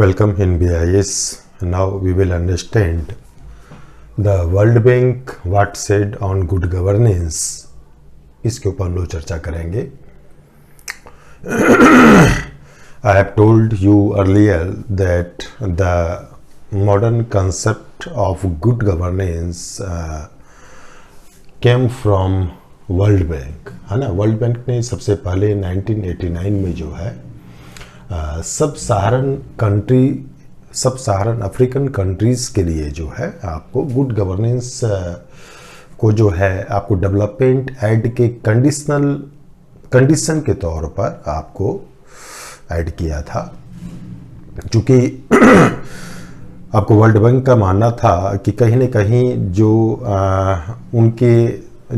Welcome in BIS. Now we will understand the World Bank what said on good governance. इसके ऊपर हम लोग चर्चा करेंगे. I have told you earlier that the modern concept of good governance came from World Bank, है ना. World bank ने सबसे पहले 1989 में जो है सब सहारन अफ्रीकन कंट्रीज़ के लिए जो है आपको गुड गवर्नेंस को जो है आपको डेवलपमेंट एड के कंडीशन के तौर पर आपको ऐड किया था. चूँकि आपको वर्ल्ड बैंक का मानना था कि कहीं न कहीं जो उनके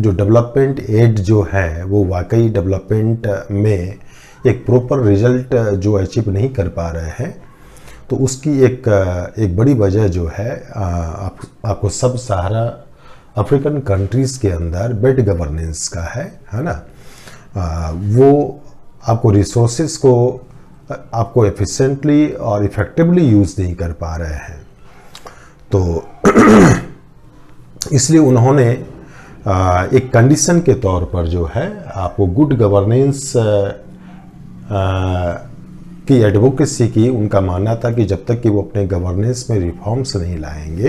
जो डेवलपमेंट एड जो है वो वाकई डेवलपमेंट में एक प्रॉपर रिजल्ट जो अचीव नहीं कर पा रहे हैं, तो उसकी एक बड़ी वजह जो है आपको सब सहारा अफ्रीकन कंट्रीज़ के अंदर बेड गवर्नेंस का है ना. वो आपको रिसोर्सेज को आपको एफिशिएंटली और इफ़ेक्टिवली यूज़ नहीं कर पा रहे हैं. तो इसलिए उन्होंने एक कंडीशन के तौर पर जो है आपको गुड गवर्नेंस की एडवोकेसी की. उनका मानना था कि जब तक कि वो अपने गवर्नेंस में रिफॉर्म्स नहीं लाएंगे,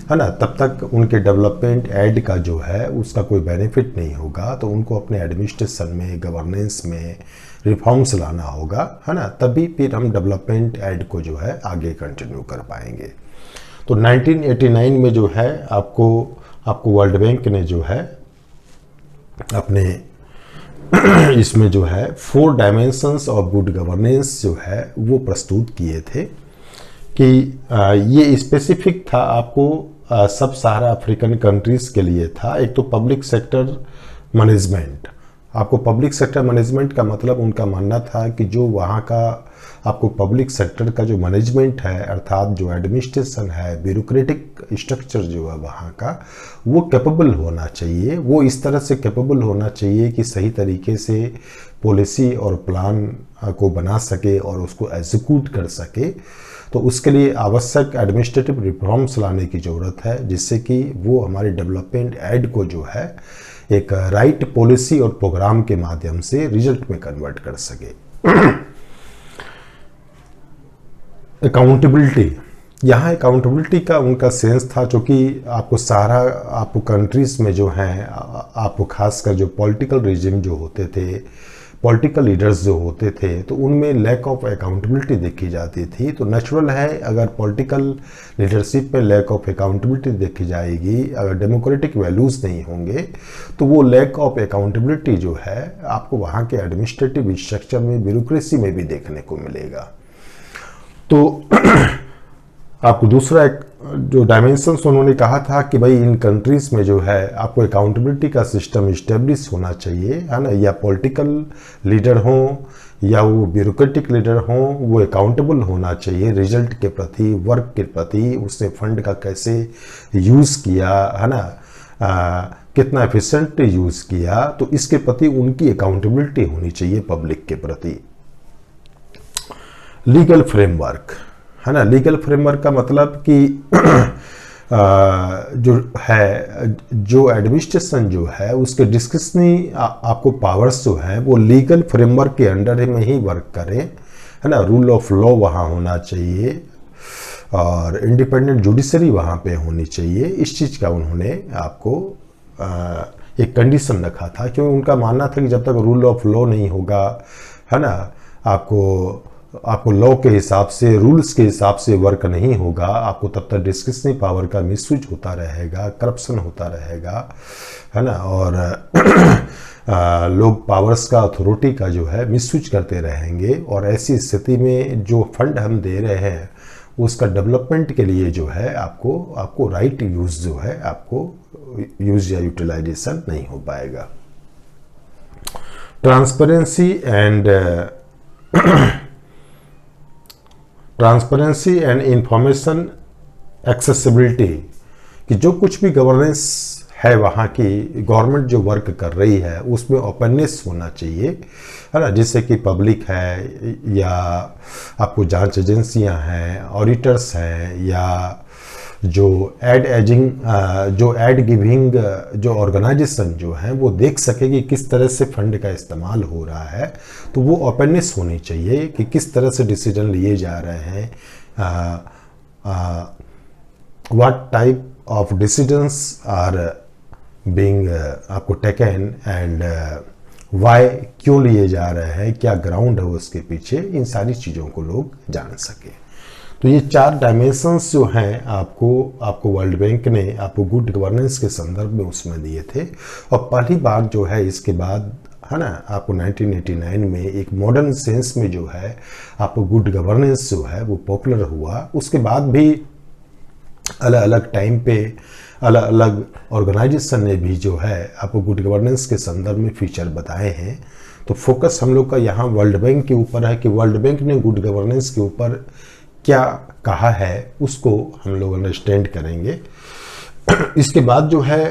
है ना, तब तक उनके डेवलपमेंट एड का जो है उसका कोई बेनिफिट नहीं होगा. तो उनको अपने एडमिनिस्ट्रेशन में, गवर्नेंस में रिफॉर्म्स लाना होगा, है ना, तभी फिर हम डेवलपमेंट एड को जो है आगे कंटिन्यू कर पाएंगे. तो 1989 में जो है आपको वर्ल्ड बैंक ने जो है अपने इसमें जो है 4 डायमेंशंस ऑफ गुड गवर्नेंस जो है वो प्रस्तुत किए थे कि ये स्पेसिफिक था आपको सब सहारा अफ्रीकन कंट्रीज़ के लिए था. एक तो पब्लिक सेक्टर मैनेजमेंट. आपको पब्लिक सेक्टर मैनेजमेंट का मतलब उनका मानना था कि जो वहाँ का आपको पब्लिक सेक्टर का जो मैनेजमेंट है, अर्थात जो एडमिनिस्ट्रेशन है, ब्यूरोक्रेटिक स्ट्रक्चर जो है वहाँ का, वो कैपेबल होना चाहिए. वो इस तरह से कैपेबल होना चाहिए कि सही तरीके से पॉलिसी और प्लान को बना सके और उसको एग्जीक्यूट कर सके. तो उसके लिए आवश्यक एडमिनिस्ट्रेटिव रिफॉर्म्स लाने की ज़रूरत है, जिससे कि वो हमारे डेवलपमेंट एड को जो है एक राइट पॉलिसी और प्रोग्राम के माध्यम से रिजल्ट में कन्वर्ट कर सके. अकाउंटेबिलिटी. यहाँ अकाउंटेबिलिटी का उनका सेंस था, क्योंकि आपको सारा आपको कंट्रीज़ में जो हैं आपको खासकर जो पॉलिटिकल रिजिम जो होते थे, पॉलिटिकल लीडर्स जो होते थे, तो उनमें लैक ऑफ अकाउंटेबिलिटी देखी जाती थी. तो नेचुरल है अगर पॉलिटिकल लीडरशिप में लैक ऑफ अकाउंटेबिलिटी देखी जाएगी, अगर डेमोक्रेटिक वैल्यूज़ नहीं होंगे, तो वो लैक ऑफ अकाउंटेबिलिटी जो है आपको वहाँ के एडमिनिस्ट्रेटिव स्ट्रक्चर में, ब्यूरोक्रेसी में भी देखने को मिलेगा. तो आपको दूसरा एक जो डायमेंशंस उन्होंने कहा था कि भाई इन कंट्रीज़ में जो है आपको अकाउंटेबिलिटी का सिस्टम इस्टेब्लिश होना चाहिए, है ना. या पॉलिटिकल लीडर हों या वो ब्यूरोक्रेटिक लीडर हों, वो अकाउंटेबल होना चाहिए रिजल्ट के प्रति, वर्क के प्रति. उसने फंड का कैसे यूज़ किया, है ना, कितना एफिशिएंटली यूज़ किया, तो इसके प्रति उनकी अकाउंटेबिलिटी होनी चाहिए पब्लिक के प्रति. लीगल फ्रेमवर्क, है ना. लीगल फ्रेमवर्क का मतलब कि जो है जो एडमिनिस्ट्रेशन जो है उसके डिस्क्रिशनरी आपको पावर्स जो है वो लीगल फ्रेमवर्क के अंडर में ही वर्क करें, है ना. रूल ऑफ लॉ वहाँ होना चाहिए और इंडिपेंडेंट जुडिशरी वहाँ पे होनी चाहिए. इस चीज़ का उन्होंने आपको एक कंडीशन रखा था, क्योंकि उनका मानना था कि जब तक रूल ऑफ लॉ नहीं होगा, है ना, आपको लॉ के हिसाब से, रूल्स के हिसाब से वर्क नहीं होगा, आपको तब तक डिस्क्रिशनरी पावर का मिसयूज होता रहेगा, करप्शन होता रहेगा, है ना. और लोग पावर्स का, अथॉरिटी का जो है मिसयूज करते रहेंगे. और ऐसी स्थिति में जो फंड हम दे रहे हैं उसका डेवलपमेंट के लिए जो है आपको राइट यूज़ जो है आपको यूज़ या यूटिलाइजेशन नहीं हो पाएगा. ट्रांसपेरेंसी एंड इंफॉर्मेशन एक्सेसिबिलिटी, कि जो कुछ भी गवर्नेंस है वहाँ की गवर्नमेंट जो वर्क कर रही है उसमें ओपननेस होना चाहिए, है ना, जिससे कि पब्लिक है या आपको जांच एजेंसियां हैं, ऑडिटर्स हैं, या जो एड गिविंग जो ऑर्गेनाइजेशन जो हैं वो देख सके कि किस तरह से फंड का इस्तेमाल हो रहा है। तो वो ओपननेस होनी चाहिए कि किस तरह से डिसीजन लिए जा रहे हैं, what type of decisions are being आपको टेकन एंड वाई, क्यों लिए जा रहे हैं, क्या ग्राउंड है उसके पीछे, इन सारी चीज़ों को लोग जान सके। तो ये 4 डायमेंशंस जो हैं आपको वर्ल्ड बैंक ने आपको गुड गवर्नेंस के संदर्भ में उसमें दिए थे। और पहली बार जो है इसके बाद, है ना, आपको 1989 में एक मॉडर्न सेंस में जो है आपको गुड गवर्नेंस जो है वो पॉपुलर हुआ। उसके बाद भी अलग अलग टाइम पे अलग अलग ऑर्गेनाइजेशन ने भी जो है आपको गुड गवर्नेंस के संदर्भ में फीचर बताए हैं। तो फोकस हम लोग का यहाँ वर्ल्ड बैंक के ऊपर है कि वर्ल्ड बैंक ने गुड गवर्नेंस के ऊपर क्या कहा है, उसको हम लोग अंडरस्टैंड करेंगे। इसके बाद जो है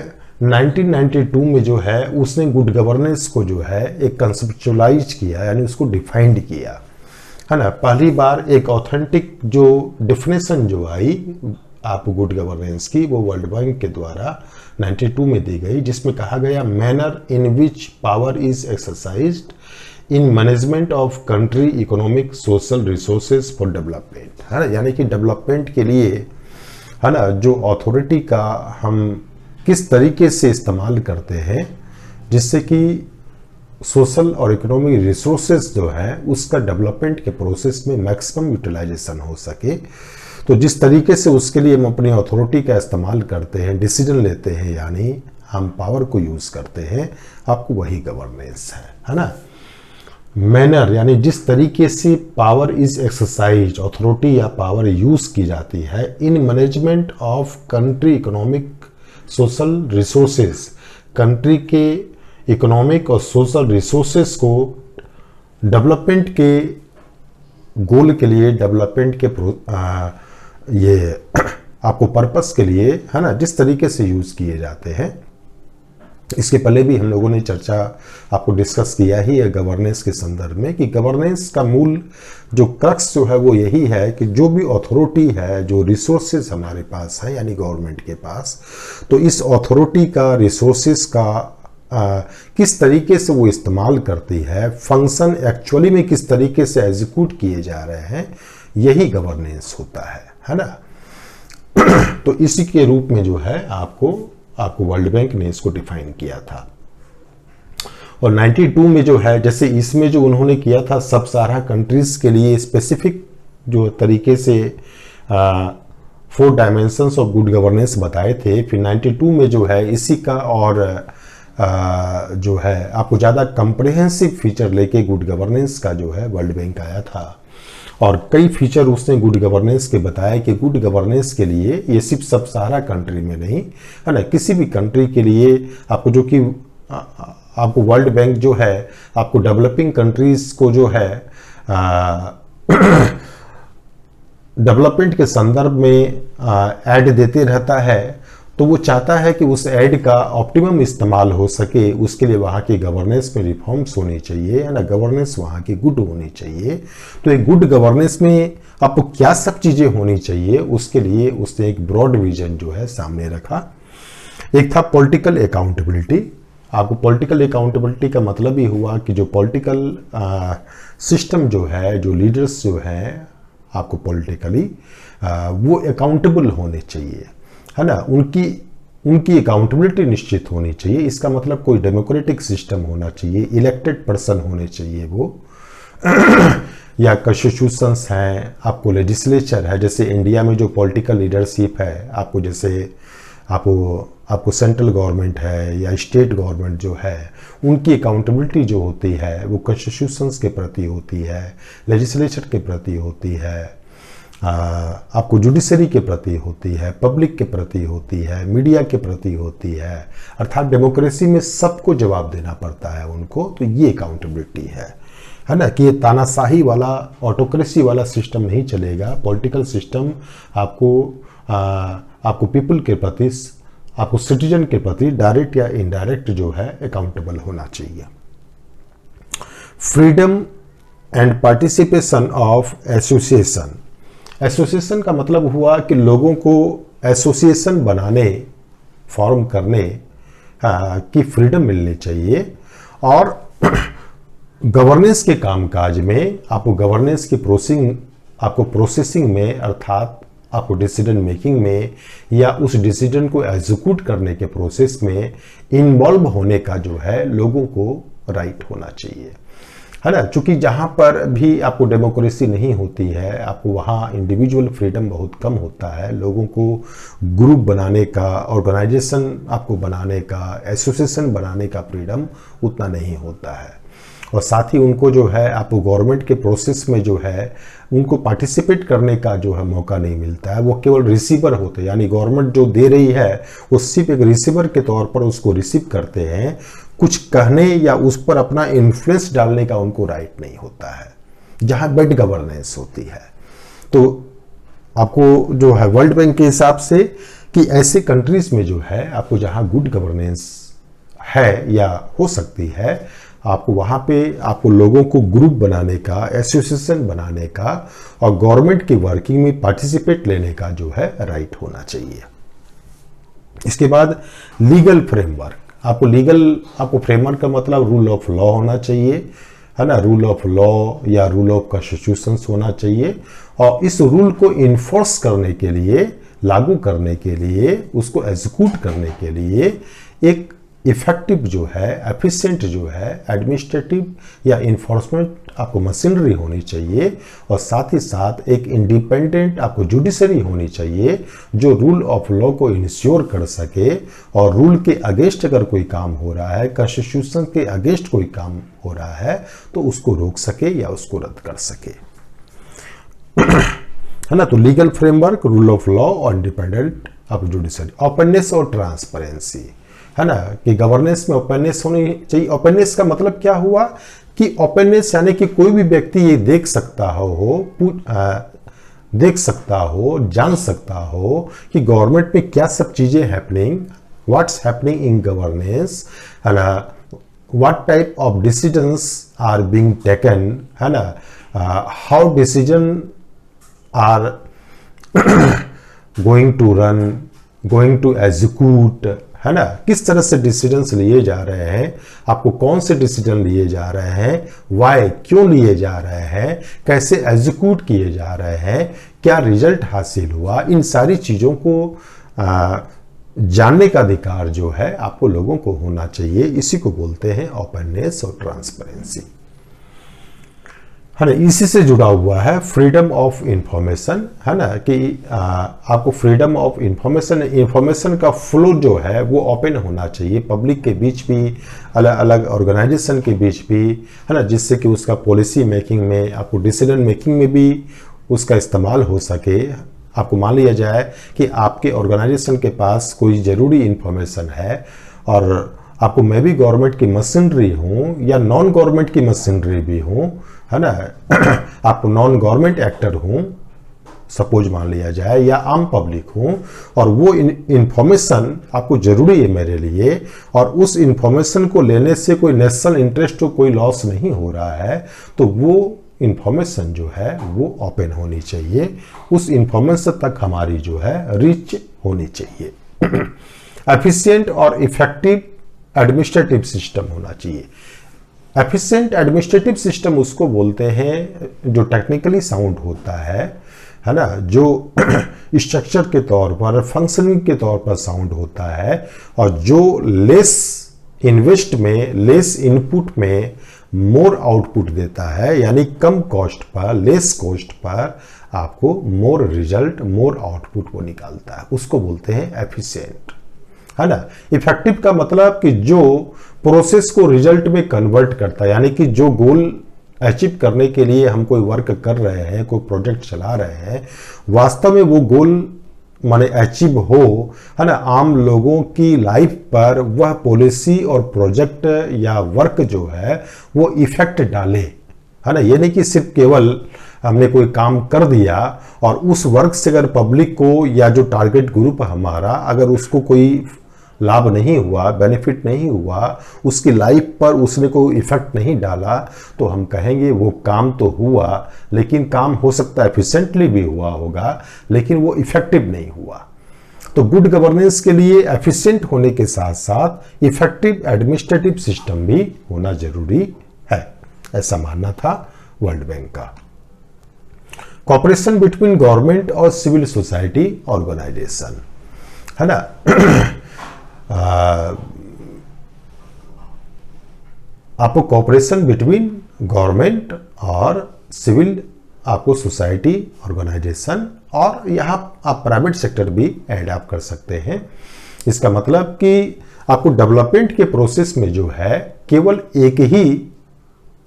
1992 में जो है उसने गुड गवर्नेंस को जो है एक कंसेप्चुअलाइज किया, यानी उसको डिफाइंड किया, है ना। पहली बार एक ऑथेंटिक जो डिफिनेशन जो आई आप गुड गवर्नेंस की, वो वर्ल्ड बैंक के द्वारा 92 में दी गई, जिसमें कहा गया manner in which power is exercised in management of country economic social resources for development, है ना। यानी कि डेवलपमेंट के लिए, है ना, जो अथॉरिटी का हम किस तरीके से इस्तेमाल करते हैं जिससे कि सोशल और इकोनॉमिक रिसोर्सेज जो है उसका डेवलपमेंट के प्रोसेस में मैक्सिमम यूटिलाइजेशन हो सके। तो जिस तरीके से उसके लिए हम अपनी अथॉरिटी का इस्तेमाल करते हैं, डिसीजन लेते हैं, यानी हम पावर को यूज़ करते हैं, आपको वही गवर्नेंस है ना। मैनर यानी जिस तरीके से पावर इज एक्सरसाइज, अथॉरिटी या पावर यूज की जाती है in management of country economic social resources, country के इकोनॉमिक और सोशल रिसोर्सेज को डेवलपमेंट के गोल के लिए, डेवलपमेंट के ये आपको पर्पस के लिए, है ना, जिस तरीके से यूज किए जाते हैं। इसके पहले भी हम लोगों ने चर्चा आपको डिस्कस किया ही है गवर्नेंस के संदर्भ में कि गवर्नेंस का मूल जो क्रक्स जो है वो यही है कि जो भी अथॉरिटी है, जो रिसोर्सेज हमारे पास है यानी गवर्नमेंट के पास, तो इस अथॉरिटी का, रिसोर्सेज का किस तरीके से वो इस्तेमाल करती है, फंक्शन एक्चुअली में किस तरीके से एग्जीक्यूट किए जा रहे हैं, यही गवर्नेंस होता है ना। तो इसी के रूप में जो है आपको वर्ल्ड बैंक ने इसको डिफाइन किया था। और 92 में जो है, जैसे इसमें जो उन्होंने किया था सब सारा कंट्रीज के लिए स्पेसिफिक जो तरीके से 4 डायमेंशंस ऑफ गुड गवर्नेंस बताए थे, फिर 92 में जो है इसी का और जो है आपको ज़्यादा कंप्रिहेंसिव फीचर लेके गुड गवर्नेंस का जो है वर्ल्ड बैंक आया था। और कई फीचर उसने गुड गवर्नेंस के बताया कि गुड गवर्नेंस के लिए ये सिर्फ सब सारा कंट्री में नहीं, है ना, किसी भी कंट्री के लिए आपको, जो कि आपको वर्ल्ड बैंक जो है आपको डेवलपिंग कंट्रीज को जो है डेवलपमेंट के संदर्भ में ऐड देते रहता है। तो वो चाहता है कि उस ऐड का ऑप्टिमम इस्तेमाल हो सके, उसके लिए वहाँ की गवर्नेंस में रिफॉर्म्स होनी चाहिए, है ना, गवर्नेंस वहाँ की गुड होनी चाहिए। तो एक गुड गवर्नेंस में आपको क्या सब चीज़ें होनी चाहिए, उसके लिए उसने एक ब्रॉड विजन जो है सामने रखा। एक था पॉलिटिकल अकाउंटेबिलिटी। आपको पॉलिटिकल अकाउंटेबिलिटी का मतलब ही हुआ कि जो पॉलिटिकल सिस्टम जो है, जो लीडर्स जो हैं आपको पॉलिटिकली वो अकाउंटेबल होने चाहिए, है ना, उनकी अकाउंटेबिलिटी निश्चित होनी चाहिए। इसका मतलब कोई डेमोक्रेटिक सिस्टम होना चाहिए, इलेक्टेड पर्सन होने चाहिए वो या कॉन्स्टिट्यूशंस हैं, आपको लेजिस्लेचर है, जैसे इंडिया में जो पॉलिटिकल लीडरशिप है, आपको जैसे आपको सेंट्रल गवर्नमेंट है या स्टेट गवर्नमेंट जो है, उनकी अकाउंटेबिलिटी जो होती है वो कॉन्स्टिट्यूशंस के प्रति होती है, लेजिस्लेचर के प्रति होती है, आपको जुडिशरी के प्रति होती है, पब्लिक के प्रति होती है, मीडिया के प्रति होती है, अर्थात डेमोक्रेसी में सबको जवाब देना पड़ता है उनको। तो ये अकाउंटेबिलिटी है ना, कि ये तानाशाही वाला, ऑटोक्रेसी वाला सिस्टम नहीं चलेगा। पॉलिटिकल सिस्टम आपको पीपल के प्रति आपको सिटीजन के प्रति डायरेक्ट या इनडायरेक्ट जो है अकाउंटेबल होना चाहिए। Freedom and participation of association. Association का मतलब हुआ कि लोगों को एसोसिएशन बनाने, फॉर्म करने की फ्रीडम मिलनी चाहिए, और गवर्नेंस के कामकाज में आपको गवर्नेंस की प्रोसेसिंग में, अर्थात आपको डिसीजन मेकिंग में या उस डिसीजन को एग्जीक्यूट करने के प्रोसेस में इन्वॉल्व होने का जो है लोगों को राइट होना चाहिए, है ना। क्योंकि जहां पर भी आपको डेमोक्रेसी नहीं होती है, आपको वहां इंडिविजुअल फ्रीडम बहुत कम होता है। लोगों को ग्रुप बनाने का, ऑर्गेनाइजेशन आपको बनाने का, एसोसिएशन बनाने का फ्रीडम उतना नहीं होता है। और साथ ही उनको जो है आपको गवर्नमेंट के प्रोसेस में जो है उनको पार्टिसिपेट करने का जो है मौका नहीं मिलता है। वो केवल रिसीवर होते हैं, यानी गवर्नमेंट जो दे रही है वो सिर्फ एक रिसीवर के तौर पर उसको रिसीव करते हैं। कुछ कहने या उस पर अपना इन्फ्लुएंस डालने का उनको राइट नहीं होता है, जहां बेड गवर्नेंस होती है। तो आपको जो है वर्ल्ड बैंक के हिसाब से कि ऐसे कंट्रीज में जो है आपको जहां गुड गवर्नेंस है या हो सकती है, आपको वहां पे आपको लोगों को ग्रुप बनाने का, एसोसिएशन बनाने का और गवर्नमेंट की वर्किंग में पार्टिसिपेट लेने का जो है राइट होना चाहिए। इसके बाद लीगल फ्रेमवर्क। आपको फ्रेमवर्क का मतलब रूल ऑफ लॉ होना चाहिए, है ना। रूल ऑफ लॉ या रूल ऑफ कॉन्स्टिट्यूशन होना चाहिए, और इस रूल को इन्फोर्स करने के लिए, लागू करने के लिए, उसको एग्जीक्यूट करने के लिए एक इफेक्टिव जो है, एफिशिएंट जो है एडमिनिस्ट्रेटिव या इन्फोर्समेंट आपको मशीनरी होनी चाहिए, और साथ ही साथ एक इंडिपेंडेंट आपको जुडिशरी होनी चाहिए जो रूल ऑफ लॉ को इंश्योर कर सके, और रूल के अगेंस्ट अगर कोई काम हो रहा है, कॉन्स्टिट्यूशन के अगेंस्ट कोई काम हो रहा है, तो उसको रोक सके या उसको रद्द कर सके, है ना। तो legal framework, rule of law और इंडिपेंडेंट आप जुडिशरी। ओपननेस और ट्रांसपेरेंसी, है ना, कि गवर्नेंस में ओपननेस होनी चाहिए। ओपननेस का मतलब क्या हुआ कि ओपननेस यानी कि कोई भी व्यक्ति ये देख सकता हो, जान सकता हो कि गवर्नमेंट में क्या सब चीजें happening, what's happening in governance, है ना, what type of decisions are being taken, है ना, how decision are going to run, going to execute, है ना, किस तरह से डिसीजंस लिए जा रहे हैं, आपको कौन से डिसीजन लिए जा रहे हैं, वाई, क्यों लिए जा रहे हैं, कैसे एग्जीक्यूट किए जा रहे हैं, क्या रिजल्ट हासिल हुआ, इन सारी चीजों को जानने का अधिकार जो है आपको लोगों को होना चाहिए। इसी को बोलते हैं ओपननेस और ट्रांसपेरेंसी, है ना। इसी से जुड़ा हुआ है फ्रीडम ऑफ इंफॉर्मेशन, है ना, कि आपको फ्रीडम ऑफ इंफॉर्मेशन का फ्लो जो है वो ओपन होना चाहिए, पब्लिक के बीच भी, अलग अलग ऑर्गेनाइजेशन के बीच भी, है ना, जिससे कि उसका पॉलिसी मेकिंग में, आपको डिसीजन मेकिंग में भी उसका इस्तेमाल हो सके। आपको मान लिया जाए कि आपके ऑर्गेनाइजेशन के पास कोई ज़रूरी इंफॉर्मेशन है, और आपको मैं भी गवर्नमेंट की मशीनरी हूँ या नॉन गवर्नमेंट की मशीनरी भी हूँ, है ना, आप नॉन गवर्नमेंट एक्टर हूँ सपोज मान लिया जाए, या आम पब्लिक हूँ, और वो इंफॉर्मेशन आपको जरूरी है मेरे लिए, और उस इंफॉर्मेशन को लेने से कोई नेशनल इंटरेस्ट को कोई लॉस नहीं हो रहा है, तो वो इंफॉर्मेशन जो है वो ओपन होनी चाहिए, उस इंफॉर्मेशन तक हमारी जो है रीच होनी चाहिए। एफिशिएंट और इफेक्टिव एडमिनिस्ट्रेटिव सिस्टम होना चाहिए। एफिशिएंट एडमिनिस्ट्रेटिव सिस्टम उसको बोलते हैं जो टेक्निकली साउंड होता है ना, जो स्ट्रक्चर के तौर पर, फंक्शनिंग के तौर पर साउंड होता है, और जो लेस इन्वेस्ट में, लेस इनपुट में मोर आउटपुट देता है, यानी कम कॉस्ट पर, लेस कॉस्ट पर आपको मोर रिजल्ट, मोर आउटपुट वो निकालता है, उसको बोलते हैं एफिशिएंट, है ना। इफेक्टिव का मतलब कि जो प्रोसेस को रिजल्ट में कन्वर्ट करता है, यानी कि जो गोल अचीव करने के लिए हम कोई वर्क कर रहे हैं, कोई प्रोजेक्ट चला रहे हैं, वास्तव में वो गोल माने अचीव हो, है ना, आम लोगों की लाइफ पर वह पॉलिसी और प्रोजेक्ट या वर्क जो है वो इफेक्ट डाले, है ना। ये नहीं कि सिर्फ केवल हमने कोई काम कर दिया और उस वर्क से अगर पब्लिक को या जो टारगेट ग्रुप हमारा अगर उसको कोई लाभ नहीं हुआ, बेनिफिट नहीं हुआ, उसकी लाइफ पर उसने कोई इफेक्ट नहीं डाला, तो हम कहेंगे वो काम तो हुआ, लेकिन काम हो सकता है एफिशिएंटली भी हुआ होगा, लेकिन वो इफेक्टिव नहीं हुआ। तो गुड गवर्नेंस के लिए एफिशिएंट होने के साथ साथ इफेक्टिव एडमिनिस्ट्रेटिव सिस्टम भी होना जरूरी है, ऐसा मानना था वर्ल्ड बैंक का। कॉपरेशन बिटवीन गवर्नमेंट और सिविल सोसाइटी ऑर्गेनाइजेशन, है ना। आपको कॉपरेशन बिटवीन गवर्नमेंट और सिविल, आपको सोसाइटी ऑर्गेनाइजेशन, और यहाँ आप प्राइवेट सेक्टर भी ऐड आप कर सकते हैं। इसका मतलब कि आपको डेवलपमेंट के प्रोसेस में जो है केवल एक ही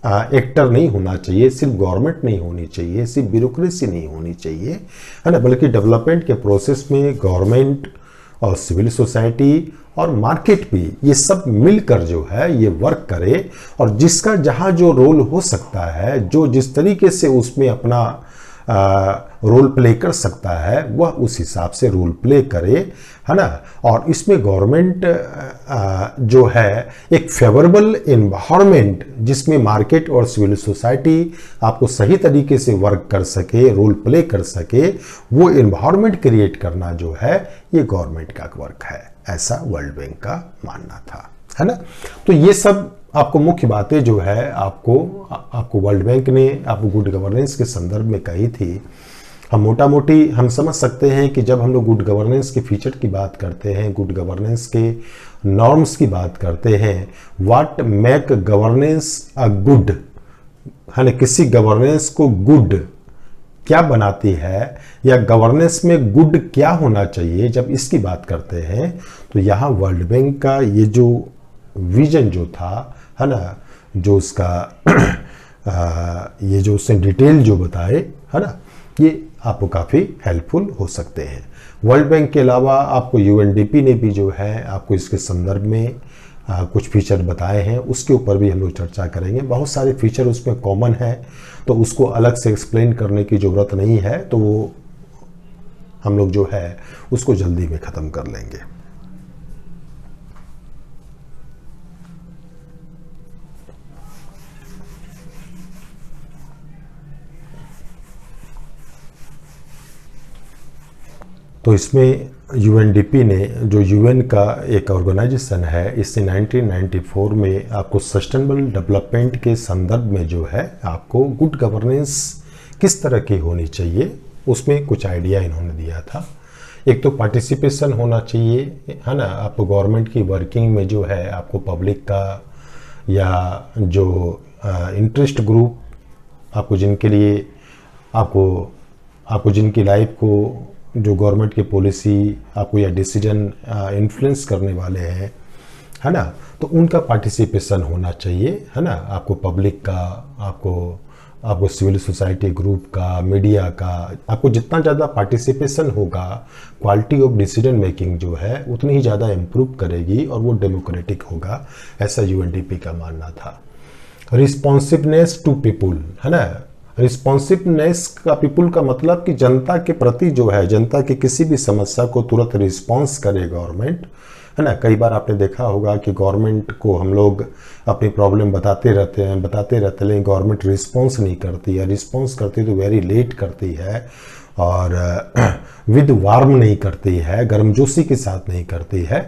एक्टर नहीं होना चाहिए, सिर्फ गवर्नमेंट नहीं होनी चाहिए, सिर्फ ब्यूरोक्रेसी नहीं होनी चाहिए, है ना, बल्कि डेवलपमेंट के प्रोसेस में गवर्नमेंट और सिविल सोसाइटी और मार्केट भी, ये सब मिलकर जो है ये वर्क करे, और जिसका जहाँ जो रोल हो सकता है, जो जिस तरीके से उसमें अपना रोल प्ले कर सकता है, वह उस हिसाब से रोल प्ले करे, है ना। और इसमें गवर्नमेंट जो है एक फेवरेबल एनवायरनमेंट जिसमें मार्केट और सिविल सोसाइटी आपको सही तरीके से वर्क कर सके, रोल प्ले कर सके, वो एनवायरनमेंट क्रिएट करना जो है ये गवर्नमेंट का वर्क है, ऐसा वर्ल्ड बैंक का मानना था, है ना। तो ये सब आपको मुख्य बातें जो है आपको वर्ल्ड बैंक ने आपको गुड गवर्नेंस के संदर्भ में कही थी। हम मोटा मोटी हम समझ सकते हैं कि जब हम लोग गुड गवर्नेंस के फीचर की बात करते हैं, गुड गवर्नेंस के नॉर्म्स की बात करते हैं, what make governance a good, है ना, किसी गवर्नेंस को गुड क्या बनाती है, या गवर्नेंस में गुड क्या होना चाहिए, जब इसकी बात करते हैं तो यहाँ वर्ल्ड बैंक का ये जो विजन जो था, है ना, जो उसका ये जो उसने डिटेल जो बताए, है ना, ये आपको काफ़ी हेल्पफुल हो सकते हैं। वर्ल्ड बैंक के अलावा आपको यूएनडीपी ने भी जो है आपको इसके संदर्भ में कुछ फीचर बताए हैं, उसके ऊपर भी हम लोग चर्चा करेंगे। बहुत सारे फीचर उसमें कॉमन है, तो उसको अलग से एक्सप्लेन करने की ज़रूरत नहीं है, तो वो हम लोग जो है उसको जल्दी में ख़त्म कर लेंगे। तो इसमें यूएनडीपी ने, जो यूएन का एक ऑर्गेनाइजेशन है, इससे 1994 में आपको सस्टेनेबल डेवलपमेंट के संदर्भ में जो है आपको गुड गवर्नेंस किस तरह की होनी चाहिए, उसमें कुछ आइडिया इन्होंने दिया था। एक तो पार्टिसिपेशन होना चाहिए, है ना, आपको गवर्नमेंट की वर्किंग में जो है आपको पब्लिक का या जो इंटरेस्ट ग्रुप आपको जिनके लिए आपको जिनकी लाइफ को जो गवर्नमेंट की पॉलिसी आपको या डिसीजन इन्फ्लुएंस करने वाले हैं, है ना, तो उनका पार्टिसिपेशन होना चाहिए, है ना। आपको पब्लिक का, आपको सिविल सोसाइटी ग्रुप का, मीडिया का, आपको जितना ज़्यादा पार्टिसिपेशन होगा, क्वालिटी ऑफ डिसीजन मेकिंग जो है उतनी ही ज़्यादा इम्प्रूव करेगी और वो डेमोक्रेटिक होगा, ऐसा यूएनडीपी का मानना था। रिस्पॉन्सिवनेस टू पीपुल, है ना, रिस्पॉन्सिवनेस का पीपुल का मतलब कि जनता के प्रति जो है, जनता की किसी भी समस्या को तुरंत रिस्पॉन्स करे गवर्नमेंट, है ना। कई बार आपने देखा होगा कि गवर्नमेंट को हम लोग अपनी प्रॉब्लम बताते रहते हैं, लेकिन गवर्नमेंट रिस्पॉन्स नहीं करती है, रिस्पॉन्स करती तो वेरी लेट करती है, और विद वार्म नहीं करती है, गर्मजोशी के साथ नहीं करती है।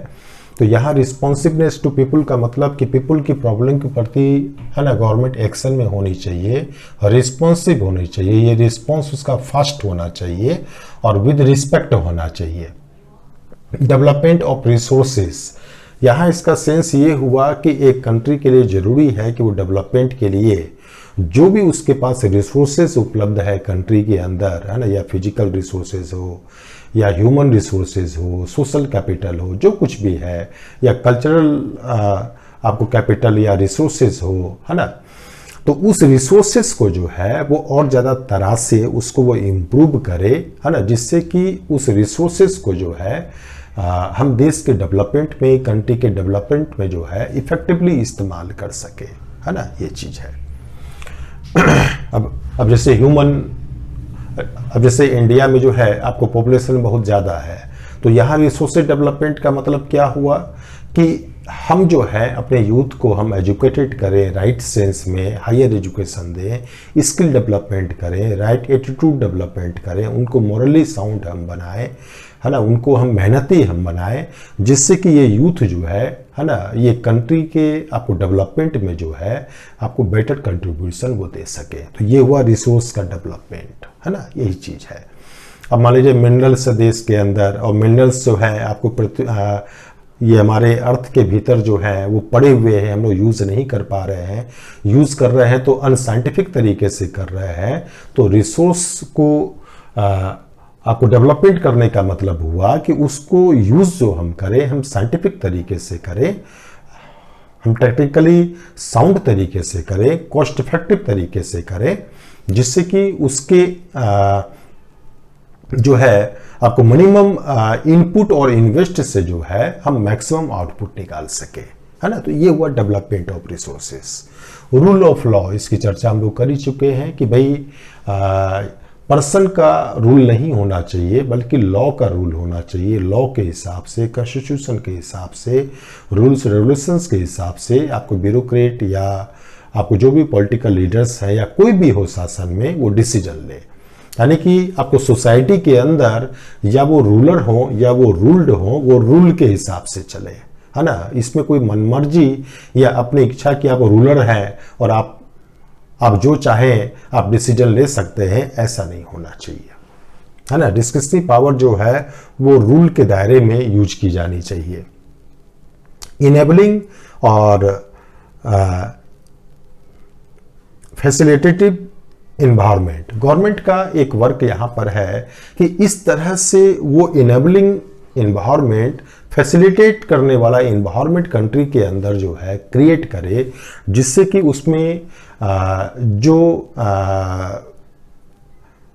तो यहाँ रिस्पॉन्सिवनेस टू पीपुल का मतलब कि पीपुल की प्रॉब्लम के प्रति, है ना, गवर्नमेंट एक्शन में होनी चाहिए, रिस्पॉन्सिव होनी चाहिए, ये रिस्पॉन्स उसका फास्ट होना चाहिए और विद रिस्पेक्ट होना चाहिए। डेवलपमेंट ऑफ रिसोर्सेज, यहाँ इसका सेंस ये हुआ कि एक कंट्री के लिए ज़रूरी है कि वो डेवलपमेंट के लिए जो भी उसके पास रिसोर्सेज उपलब्ध है कंट्री के अंदर, है ना, या फिजिकल रिसोर्सेज हो या ह्यूमन रिसोर्सेज हो, सोशल कैपिटल हो, जो कुछ भी है, या कल्चरल आपको कैपिटल या रिसोर्सेज हो, है ना, तो उस रिसोर्सेज को जो है वो और ज़्यादा तरह से उसको वो इम्प्रूव करे, है ना, जिससे कि उस रिसोर्सेज को जो है हम देश के डेवलपमेंट में, कंट्री के डेवलपमेंट में जो है इफेक्टिवली इस्तेमाल कर सके, है ना, ये चीज़ है। अब जैसे इंडिया में जो है आपको पॉपुलेशन बहुत ज़्यादा है, तो यहाँ रिसोर्सेज डेवलपमेंट का मतलब क्या हुआ कि हम जो है अपने यूथ को हम एजुकेटेड करें, राइट सेंस में हायर एजुकेशन दें, स्किल डेवलपमेंट करें, राइट एटीट्यूड डेवलपमेंट करें, उनको मॉरली साउंड हम बनाएं, है ना, उनको हम मेहनती हम बनाएं, जिससे कि ये यूथ जो है ना, ये कंट्री के आपको डेवलपमेंट में जो है आपको बेटर कंट्रीब्यूशन वो दे सके। तो ये हुआ रिसोर्स का डेवलपमेंट, है ना, यही चीज़ है। अब मान लीजिए मिनरल्स देश के अंदर, और मिनरल्स जो है आपको ये हमारे अर्थ के भीतर जो है वो पड़े हुए हैं, हम लोग यूज़ नहीं कर पा रहे हैं, यूज़ कर रहे हैं तो अनसाइंटिफिक तरीके से कर रहे हैं। तो रिसोर्स को आपको डेवलपमेंट करने का मतलब हुआ कि उसको यूज़ जो हम करें, हम साइंटिफिक तरीके से करें, हम टेक्निकली साउंड तरीके से करें, कॉस्ट इफेक्टिव तरीके से करें, जिससे कि उसके जो है आपको मिनिमम इनपुट और इन्वेस्ट से जो है हम मैक्सिमम आउटपुट निकाल सके, है ना। तो ये हुआ development of resources. Rule of law, इसकी चर्चा हम लोग कर ही चुके हैं कि भाई पर्सन का रूल नहीं होना चाहिए, बल्कि लॉ का रूल होना चाहिए। लॉ के हिसाब से, कॉन्स्टिट्यूशन के हिसाब से, रूल्स रेगुलेशंस के हिसाब से आपको ब्यूरोक्रेट या आपको जो भी पॉलिटिकल लीडर्स हैं या कोई भी हो शासन में, वो डिसीजन ले। यानी कि आपको सोसाइटी के अंदर या वो रूलर हो या वो रूल्ड हो, वो रूल के हिसाब से चले, है ना। इसमें कोई मनमर्जी या अपनी इच्छा की आप रूलर हैं और आप जो चाहें आप डिसीजन ले सकते हैं, ऐसा नहीं होना चाहिए, है ना। डिस्कशनरी पावर जो है वो रूल के दायरे में यूज की जानी चाहिए। इनेबलिंग और फैसिलिटेटिव इन्वायरमेंट, गवर्नमेंट का एक वर्क यहाँ पर है कि इस तरह से वो इनेबलिंग इन्वायरमेंट, फैसिलिटेट करने वाला इन्वायरमेंट कंट्री के अंदर जो है क्रिएट करे, जिससे कि उसमें जो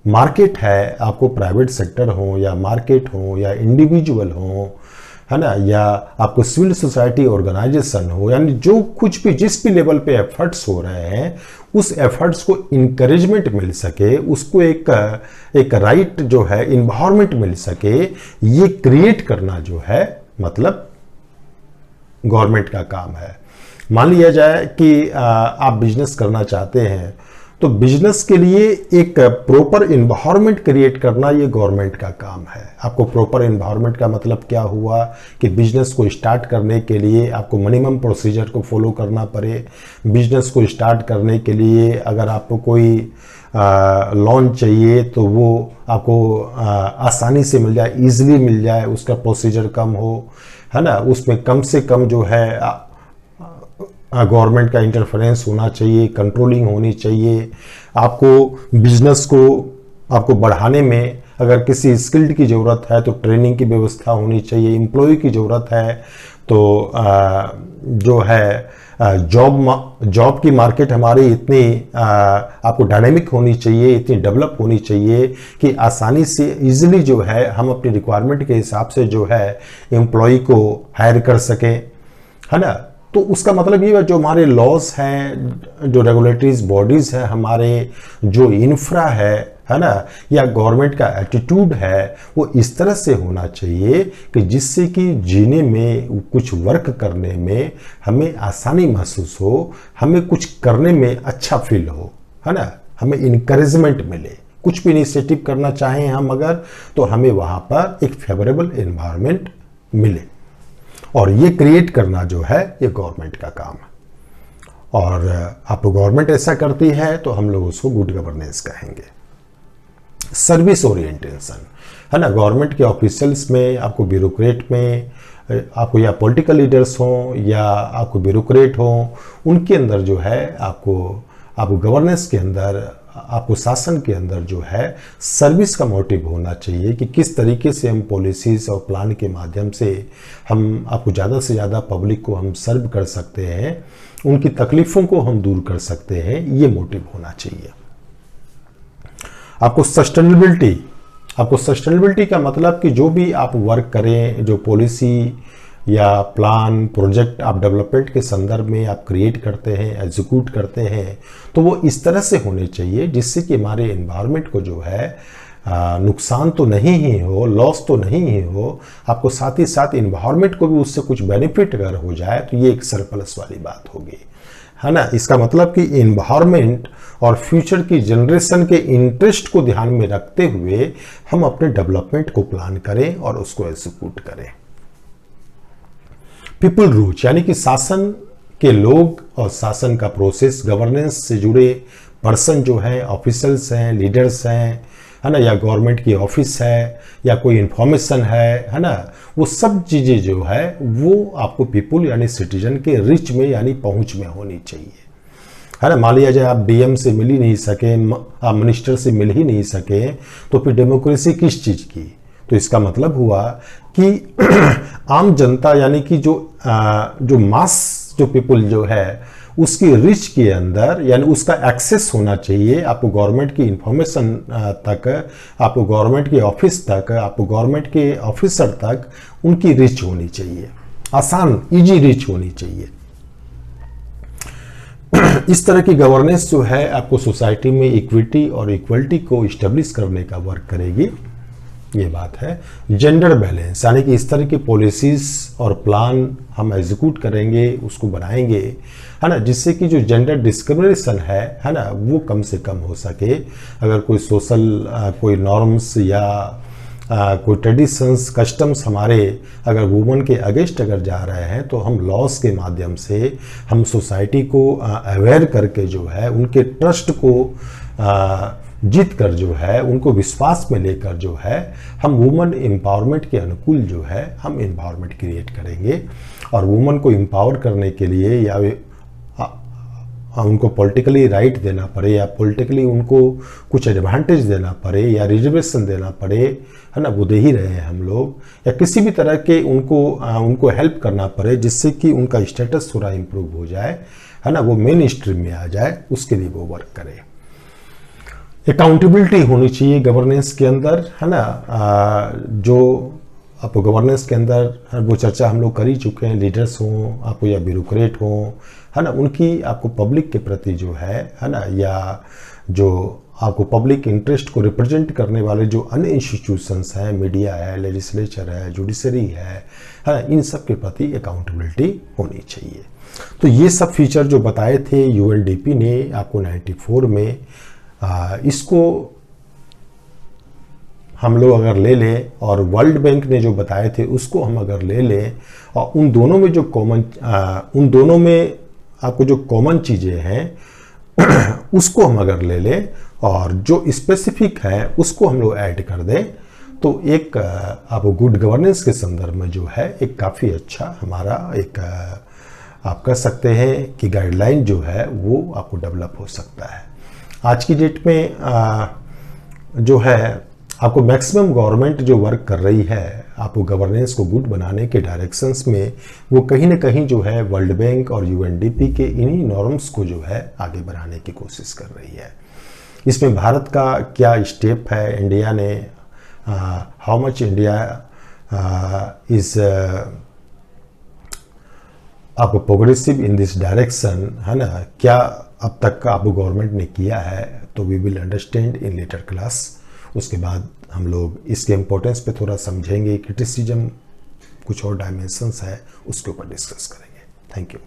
मार्केट है, आपको प्राइवेट सेक्टर हो या मार्केट हो या इंडिविजुअल हो, है ना, या आपको सिविल सोसाइटी ऑर्गेनाइजेशन हो, यानी जो कुछ भी जिस भी लेवल पे एफर्ट्स हो रहे हैं, उस एफर्ट्स को इंकरेजमेंट मिल सके, उसको एक राइट जो है इन्वायरमेंट मिल सके, ये क्रिएट करना जो है मतलब गवर्नमेंट का काम है। मान लिया जाए कि आप बिजनेस करना चाहते हैं, तो बिजनेस के लिए एक प्रॉपर इन्वायरमेंट क्रिएट करना ये गवर्नमेंट का काम है। आपको प्रॉपर इन्वायरमेंट का मतलब क्या हुआ कि बिजनेस को स्टार्ट करने के लिए आपको मिनिमम प्रोसीजर को फॉलो करना पड़े। बिजनेस को स्टार्ट करने के लिए अगर आपको कोई लोन चाहिए तो वो आपको आसानी से मिल जाए, ईजिली मिल जाए, उसका प्रोसीजर कम हो, है ना, उसमें कम से कम जो है गवर्नमेंट का इंटरफेरेंस होना चाहिए, कंट्रोलिंग होनी चाहिए। आपको बिजनेस को आपको बढ़ाने में अगर किसी स्किल्ड की ज़रूरत है तो ट्रेनिंग की व्यवस्था होनी चाहिए। एम्प्लॉय की ज़रूरत है तो जो है जॉब की मार्केट हमारी इतनी आपको डायनेमिक होनी चाहिए, इतनी डेवलप होनी चाहिए कि आसानी से इजीली जो है हम अपनी रिक्वायरमेंट के हिसाब से जो है एम्प्लॉय को हायर कर सकें, है ना। तो उसका मतलब ये है जो हमारे लॉज हैं, जो रेगुलेटरीज बॉडीज हैं, हमारे जो इंफ्रा है ना, या गवर्नमेंट का एटीट्यूड है, वो इस तरह से होना चाहिए कि जिससे कि जीने में, कुछ वर्क करने में हमें आसानी महसूस हो, हमें कुछ करने में अच्छा फील हो, है ना, हमें इनकरेजमेंट मिले। कुछ भी इनिशिएटिव करना चाहें हम अगर, तो हमें वहाँ पर एक फेवरेबल एनवायरनमेंट मिले, और ये क्रिएट करना जो है ये गवर्नमेंट का काम है। और आप गवर्नमेंट ऐसा करती है तो हम लोग उसको गुड गवर्नेंस कहेंगे। सर्विस ओरिएंटेशन, है ना, गवर्नमेंट के ऑफिशियल्स में, आपको ब्यूरोक्रेट में, आपको या पॉलिटिकल लीडर्स हों या आपको ब्यूरोक्रेट हों, उनके अंदर जो है आपको गवर्नेंस के अंदर, आपको शासन के अंदर जो है सर्विस का मोटिव होना चाहिए कि किस तरीके से हम पॉलिसीज और प्लान के माध्यम से हम आपको ज़्यादा से ज़्यादा पब्लिक को हम सर्व कर सकते हैं, उनकी तकलीफ़ों को हम दूर कर सकते हैं, ये मोटिव होना चाहिए। आपको सस्टेनेबिलिटी का मतलब कि जो भी आप वर्क करें, जो पॉलिसी या प्लान प्रोजेक्ट आप डेवलपमेंट के संदर्भ में आप क्रिएट करते हैं, एग्जीक्यूट करते हैं, तो वो इस तरह से होने चाहिए जिससे कि हमारे एनवायरनमेंट को जो है नुकसान तो नहीं ही हो, लॉस तो नहीं ही हो, आपको साथ ही साथ इन्वायरमेंट को भी उससे कुछ बेनिफिट अगर हो जाए तो ये एक सरप्लस वाली बात होगी, है ना। इसका मतलब कि इन्वायरमेंट और फ्यूचर की जनरेशन के इंटरेस्ट को ध्यान में रखते हुए हम अपने डेवलपमेंट को प्लान करें और उसको एग्जीक्यूट करें। पीपल रूल यानी कि शासन के लोग और शासन का प्रोसेस, गवर्नेंस से जुड़े पर्सन जो है, ऑफिसर्स हैं, लीडर्स हैं, है ना, या गवर्नमेंट की ऑफिस है या कोई इंफॉर्मेशन है ना, वो सब चीज़ें जो है वो आपको पीपुल यानी सिटीजन के रिच में यानी पहुंच में होनी चाहिए, है ना। मान लिया जाए आप डीएम से मिल ही नहीं सके, आप मिनिस्टर से मिल ही नहीं सके, तो फिर डेमोक्रेसी किस चीज़ की। तो इसका मतलब हुआ कि आम जनता यानी कि जो मास जो पीपुल जो है उसकी रिच के अंदर यानी उसका एक्सेस होना चाहिए आपको गवर्नमेंट की इंफॉर्मेशन तक, आपको गवर्नमेंट के ऑफिस तक, आपको गवर्नमेंट के ऑफिसर तक उनकी रिच होनी चाहिए, आसान इजी रिच होनी चाहिए। इस तरह की गवर्नेंस जो है आपको सोसाइटी में इक्विटी और इक्वलिटी को इस्टेब्लिश करने का वर्क करेगी, ये बात है। जेंडर बैलेंस यानी कि इस तरह की पॉलिसीज और प्लान हम एग्जीक्यूट करेंगे, उसको बनाएंगे, है ना, जिससे कि जो जेंडर डिस्क्रिमिनेशन है ना, वो कम से कम हो सके। अगर कोई सोशल कोई नॉर्म्स या कोई ट्रेडिशंस कस्टम्स हमारे अगर वुमन के अगेंस्ट अगर जा रहे हैं तो हम लॉस के माध्यम से हम सोसाइटी को अवेयर करके जो है उनके ट्रस्ट को जीत कर जो है उनको विश्वास में लेकर जो है हम वुमन एम्पावरमेंट के अनुकूल जो है हम एम्पावरमेंट क्रिएट करेंगे। और वुमन को एम्पावर करने के लिए या उनको पॉलिटिकली राइट देना पड़े या पॉलिटिकली उनको कुछ एडवांटेज देना पड़े या रिजर्वेशन देना पड़े, है ना, वो दे ही रहे हैं हम लोग, या किसी भी तरह के उनको हेल्प करना पड़े जिससे कि उनका स्टेटस थोड़ा इम्प्रूव हो जाए, है ना, वो मेन स्ट्रीम में आ जाए, उसके लिए वो वर्क करे। अकाउंटेबिलिटी होनी चाहिए गवर्नेंस के अंदर, है ना। जो आपको गवर्नेंस के अंदर वो चर्चा हम लोग कर ही चुके हैं, लीडर्स हों आपको या ब्यूरोक्रेट हों, है ना, उनकी आपको पब्लिक के प्रति जो है ना, या जो आपको पब्लिक इंटरेस्ट को रिप्रेजेंट करने वाले जो अन्य इंस्टीट्यूशंस हैं, मीडिया है, लेजिस्लेचर है, जुडिशरी है ना, इन सब के प्रति अकाउंटेबिलिटी होनी चाहिए। तो ये सब फीचर जो बताए थे यूएनडीपी ने आपको 94 में, इसको हम लोग अगर ले लें और वर्ल्ड बैंक ने जो बताए थे उसको हम अगर ले लें और उन दोनों में आपको जो कॉमन चीज़ें हैं उसको हम अगर ले लें और जो स्पेसिफिक है उसको हम लोग ऐड कर दें, तो एक आप गुड गवर्नेंस के संदर्भ में जो है एक काफ़ी अच्छा हमारा एक आप कह सकते हैं कि गाइडलाइन जो है वो आपको डेवलप हो सकता है। आज की डेट में जो है आपको मैक्सिमम गवर्नमेंट जो वर्क कर रही है आपको गवर्नेंस को गुड बनाने के डायरेक्शंस में, वो कहीं ना कहीं जो है वर्ल्ड बैंक और यूएनडीपी के इन्हीं नॉर्म्स को जो है आगे बढ़ाने की कोशिश कर रही है। इसमें भारत का क्या स्टेप है, इंडिया ने हाउ मच इंडिया इज आपको प्रोग्रेसिव इन दिस डायरेक्शन, है ना, क्या अब तक आपको गवर्नमेंट ने किया है, तो we will understand in later class. उसके बाद हम लोग इसके इम्पोर्टेंस पे थोड़ा समझेंगे, क्रिटिसिज्म कुछ और डायमेंशंस है उसके ऊपर डिस्कस करेंगे। Thank you.